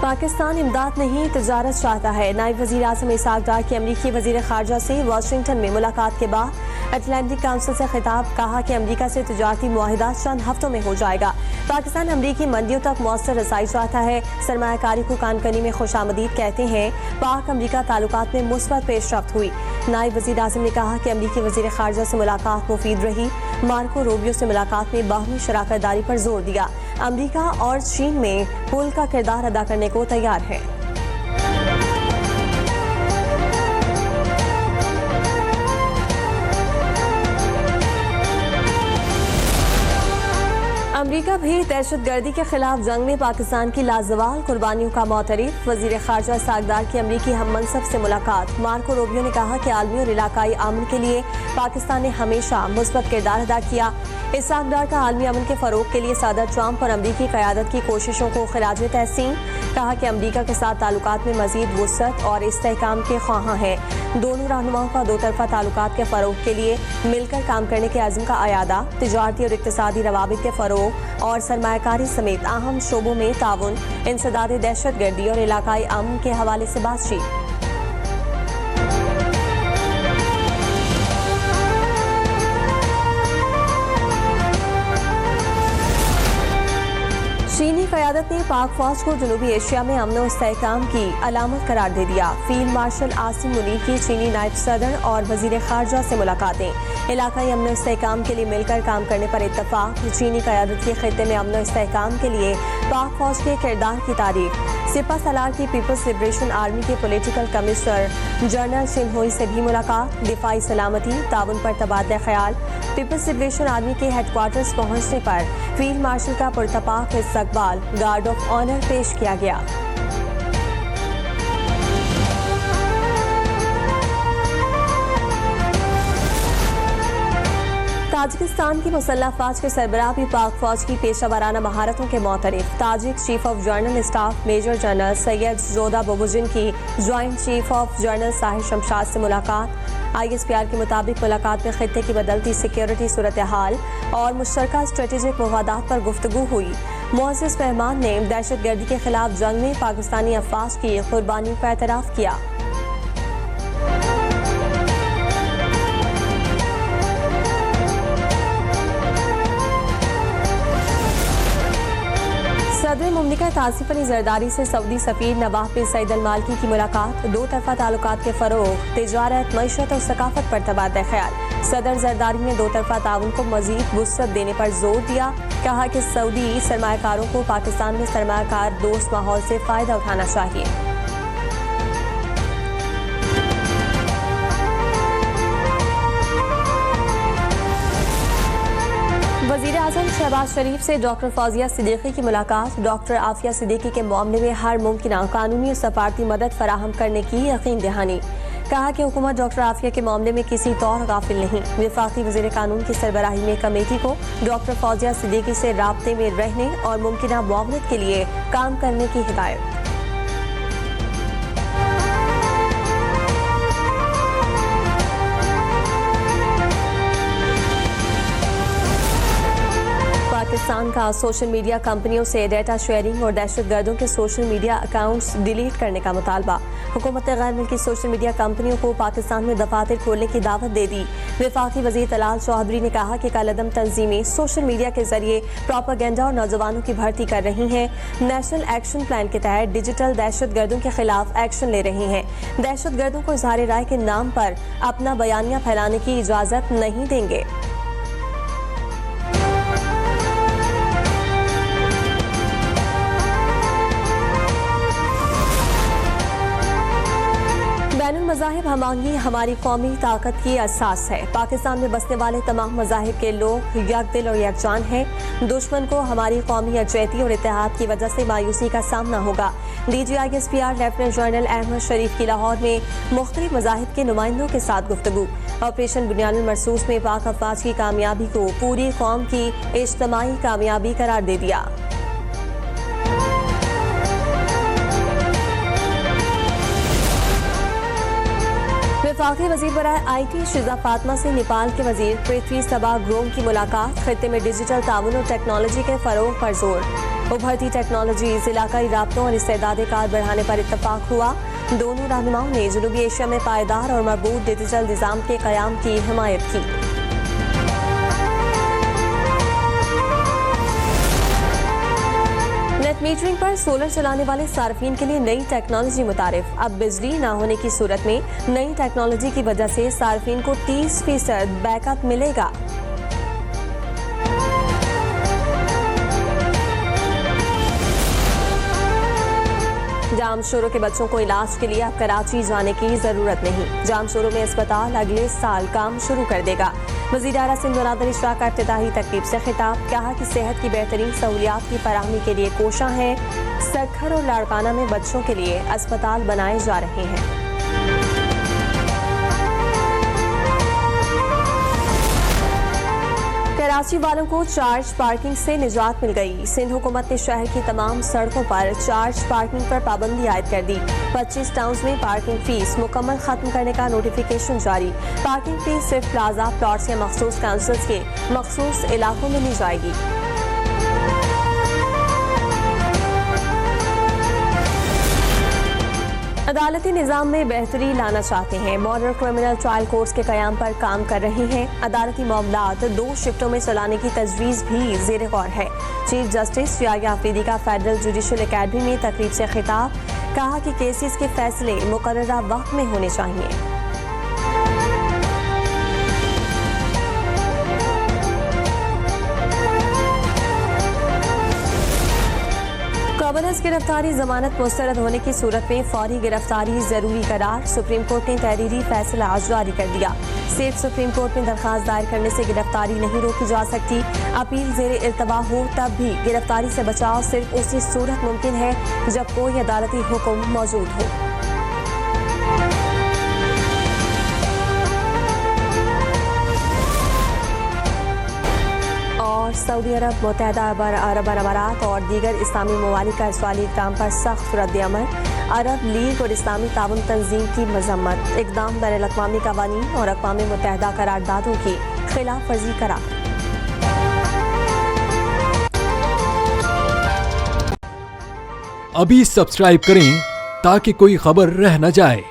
पाकिस्तान इमदाद नहीं तिजारत चाहता है। नायब वज़ीर आज़म इसहाक डार की अमरीकी वज़ीर ख़ारजा से वाशिंगटन में मुलाकात के बाद अटलांटिक काउंसिल से खिताब, कहा कि अमरीका से तिजारती मुआहिदा चंद हफ्तों में हो जाएगा। पाकिस्तान अमरीकी मंडियों तक मौसर रसाई चाहता है। सरमायाकारी को कानकनी में खुशामदीद कहते हैं। पाक अमरीका ताल्लुकात में मुस्बत पेशरफ्त हुई। नायब वज़ीर आज़म ने कहा कि अमरीकी वज़ीर ख़ारजा से मुलाकात मुफीद रही। मार्को रूबियो से मुलाकात में बाहमी शराकत दारी पर जोर दिया। अमरीका और चीन में पुल का किरदार अदा करने को तैयार है। अमरीका भी दहशतगर्दी के खिलाफ जंग में पाकिस्तान की लाजवाल कुर्बानियों का मोतरफ। वज़ीर ख़ारजा इसहाक डार की अमरीकी हम मनसब से मुलाकात। मार्को रूबियो ने कहा कि आलमी और इलाकाई अमन के लिए पाकिस्तान ने हमेशा मुस्बत किरदार अदा किया। इसहाक डार का आलमी अमन के फ़रोग के लिए सदर ट्रंप और अमरीकी क़यादत की कोशिशों को खिराज तहसीन। कहा कि अमरीका के साथ ताल्लुकात में मज़ीद वुसअत और इस्तेहकाम के ख्वाहां हैं। दोनों रहनुमाओं का दो तरफ़ा ताल्लुकात के फ़रोग के लिए मिलकर काम करने के अज़्म का अयादा। तिजारती और इक़्तिसादी रवाबित के फ़रोग और सरमायाकारी समेत अहम शोबों में ताउन, इंसदाद दहशतगर्दी और इलाकाई अमन के हवाले से बातचीत। चीनी क़यादत ने पाक फौज को जनूबी एशिया में अमन और इस्तेहकाम की अलामत करार दे दिया। फील्ड मार्शल आसिम मुनीर की चीनी नायब सदर और वज़ीर ख़ारजा से मुलाकातें। इलाकाई अमन और इस्तेहकाम के लिए मिलकर काम करने पर इत्तफाक। चीनी क़यादत के खित्ते में अमन और इस्तेहकाम के लिए पाक फौज के किरदार की तारीफ। सिपा सलार की पीपल्स लिबरेशन आर्मी के पॉलिटिकल कमिश्नर जनरल शिनहोई से भी मुलाकात। दिफाई सलामती ताउन पर तबादला ख्याल। पीपल्स लिबरेशन आर्मी के हेडक्वार्टर्स पहुंचने पर फील्ड मार्शल का पुरतपाक इस्तकबाल, गार्ड ऑफ ऑनर पेश किया गया। ताजिकिस्तान की मुसल्लह फौज के सरबराह भी पाक फौज की पेशा वाराना महारतों के मोतरफ। Tajik chief of general staff major general सैयद जोधा बोबुजिन की joint chief of general Sahir Shamshad से मुलाकात। ISPR के मुताबिक मुलाकात में खित्ते की बदलती सिक्योरिटी सूरत हाल और मुश्तरका स्ट्रेटेजिक मफादात पर गुफ्तगू हुई। मुअज़्ज़िज़ मेहमान ने दहशतगर्दी के खिलाफ जंग में पाकिस्तानी अफवाज की कुर्बानियों का एतराफ़ किया। सदर मुमलिकत आसिफ अली जरदारी से सऊदी सफीर नवाफ बिन सईद अल मालकी की मुलाकात। दो तरफा ताल्लुकात के फ़रोग, तिजारत, मईशत और सकाफत पर तबादला ख्याल। सदर जरदारी ने दो तरफा ताउन को मजीद वुसअत देने पर जोर दिया। कहा कि सऊदी सरमायाकारों को पाकिस्तान में सरमायाकार दोस्त माहौल से फ़ायदा उठाना चाहिए। वज़ीर आज़म शहबाज शरीफ से डॉक्टर फौजिया सिद्दीकी की मुलाकात। डॉक्टर आफिया सिद्दीकी के मामले में हर मुमकिन कानूनी और सफारती मदद फराहम करने की यकीन दहानी। कहा कि हुकूमत डॉक्टर आफिया के मामले में किसी तौर गाफिल नहीं। वफाकी वज़ीर कानून की सरबराही में कमेटी को डॉक्टर फौजिया सिद्दीकी से राब्ते में रहने और मुमकिन मुआवनत के लिए काम करने की हिदायत। पाकिस्तान का सोशल मीडिया कंपनियों से डेटा शेयरिंग और दहशतगर्दों के सोशल मीडिया अकाउंट्स डिलीट करने का मुतालबा। हुकूमत ने गैर मुल्की सोशल मीडिया कंपनियों को पाकिस्तान में दफातर खोलने की दावत दे दी। वफाकी वज़ीर तलाल चौधरी ने कहा कि कालअदम तंजीमें सोशल मीडिया के जरिए प्रोपेगेंडा और नौजवानों की भर्ती कर रही हैं। नेशनल एक्शन प्लान के तहत डिजिटल दहशतगर्दों के खिलाफ एक्शन ले रही हैं। दहशतगर्दों को इज़हार राय के नाम पर अपना बयानिया फैलाने की इजाज़त नहीं देंगे। मज़ाहिब हमांगी हमारी कौमी ताकत की असास है। पाकिस्तान में बसने वाले तमाम मज़ाहिब के लोग यकदिल और यकजान हैं। दुश्मन को हमारी कौमी यकजहती और इत्तेहाद की वजह से मायूसी का सामना होगा। DG ISPR lieutenant general Ahmed Sharif की लाहौर में मुख्तलिफ मज़ाहिब के नुमाइंदों के साथ गुफ्तगू। ऑपरेशन बुनियानुल मरसूस में पाक अफवाज की कामयाबी को पूरी कौम की इज्तिमाई कामयाबी करार दे दिया। वफाकी वजीर बराए IT शिजा फातमा से नेपाल के वजीर पृथ्वी सबा ग्रोम की मुलाकात। खित्ते में डिजिटल ताउन और टेक्नोलॉजी के फरोग पर जोर। उभरती टेक्नोलॉजीज इलाकाई राब्तों और इस्तेदाद कार बढ़ाने पर इत्तफाक हुआ। दोनों रहनुमाओं ने जनूबी एशिया में पायदार और मजबूत डिजिटल निज़ाम के क़याम की हिमायत की। नेट मीटरिंग पर सोलर चलाने वाले सार्फिन के लिए नई टेक्नोलॉजी मुतारिफ। अब बिजली न होने की सूरत में नई टेक्नोलॉजी की वजह से सार्फिन को 30% बैकअप मिलेगा। जामशोरों के बच्चों को इलाज के लिए अब कराची जाने की जरूरत नहीं। जामशोरों में अस्पताल अगले साल काम शुरू कर देगा। वज़ीर आला सिंध मुनावर इशराक का इफ्तिताही तकरीब से खिताब। कहा कि सेहत की बेहतरीन सहूलियात की फराहमी के लिए कोशा है। सक्खर और लाड़काना में बच्चों के लिए अस्पताल बनाए जा रहे हैं। कराची वालों को चार्ज पार्किंग से निजात मिल गई। सिंध हुकूमत ने शहर की तमाम सड़कों पर चार्ज पार्किंग पर पाबंदी आयद कर दी। 25 टाउन्स में पार्किंग फीस मुकम्मल खत्म करने का नोटिफिकेशन जारी। पार्किंग फीस सिर्फ प्लाजा प्लॉट्स या मखसूस काउंसिल्स के मखसूस इलाकों में ली जाएगी। अदालती निज़ाम में बेहतरी लाना चाहते हैं। मॉडल क्रिमिनल ट्रायल कोर्ट्स के क़याम पर काम कर रहे हैं। अदालती मामलात 2 शिफ्टों में चलाने की तजवीज़ भी ज़ेर गौर है। चीफ जस्टिस रियाया अफरीदी का फेडरल जुडिशल अकेडमी में तकरीब से खिताब। कहा कि केसेस के फैसले मुकर्ररा वक्त में होने चाहिए। गवर्नर्स गिरफ्तारी जमानत मुस्तरद होने की सूरत में फौरी गिरफ्तारी जरूरी करार। सुप्रीम कोर्ट ने तहरीरी फैसला जारी कर दिया। सिर्फ सुप्रीम कोर्ट में दरखास्त दायर करने से गिरफ्तारी नहीं रोकी जा सकती। अपील ज़ेर इल्तवा हो तब भी गिरफ्तारी से बचाव सिर्फ उसी सूरत मुमकिन है जब कोई अदालती हुक्म मौजूद हो। सऊदी अरब, मुत्तहदा अरब अमारात और दीगर इस्लामी ममालिक का इसराइली इक़दाम पर सख्त रद्द-ए-अमल। अरब लीग और इस्लामी ताउन तंजीम की मजम्मत। इक़दाम बैनुल-अक़वामी क़वानीन और अक़वाम मुत्तहदा करारदादों की खिलाफ वर्जी करार। अभी सब्सक्राइब करें ताकि कोई खबर रह न जाए।